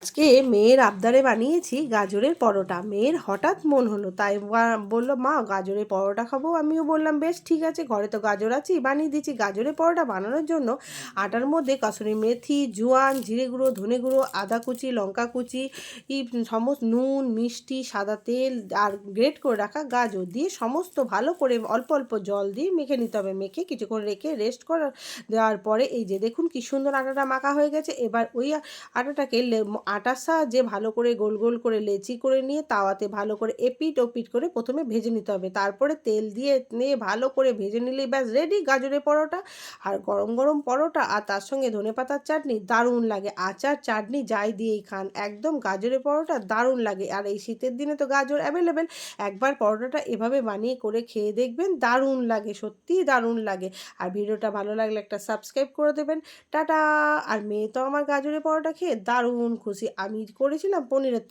আজকে মেয়ের আবদারে বানিয়েছি গাজরের পরোটা। মেয়ের হঠাৎ মন হলো, তাই বললো, মা গাজরের পরোটা খাবো। আমিও বললাম বেশ ঠিক আছে, ঘরে তো গাজর আছেই, বানিয়ে দিচ্ছি। গাজরের পরোটা বানানোর জন্য আটার মধ্যে কাসুরি মেথি, জোয়ান, জিরে গুঁড়ো, ধনে গুঁড়ো, আদা কুচি, লঙ্কা কুচি, সমস্ত নুন, মিষ্টি, সাদা তেল আর গ্রেট করে রাখা গাজর দিয়ে সমস্ত ভালো করে অল্প অল্প জল দিয়ে মেখে নিতে হবে। মেখে কিছুক্ষণ রেখে রেস্ট করার দেওয়ার পরে এই যে দেখুন কি সুন্দর আটাটা মাখা হয়ে গেছে। এবার ওই আটাটাকে আটার সাহায্যে ভালো করে গোল গোল করে লেচি করে নিয়ে তাওয়াতে ভালো করে এপিট ওপিট করে প্রথমে ভেজে নিতে হবে। তারপরে তেল দিয়ে নিয়ে ভালো করে ভেজে নিলেই ব্যাস রেডি গাজরের পরোটা। আর গরম গরম পরোটা আর তার সঙ্গে ধনেপাতার চাটনি দারুণ লাগে। আচার চাটনি যাই দিয়েই খান, একদম গাজরের পরোটা দারুণ লাগে। আর এই শীতের দিনে তো গাজর অ্যাভেলেবেল। একবার পরোটাটা এভাবে বানিয়ে করে খেয়ে দেখবেন, দারুণ লাগে, সত্যিই দারুণ লাগে। আর ভিডিওটা ভালো লাগলে একটা সাবস্ক্রাইব করে দেবেন। টাটা। আর মেয়ে তো আমার গাজরের পরোটা খেয়ে দারুণ খুশি। আমি করেছিলাম পনিরের তরকারি।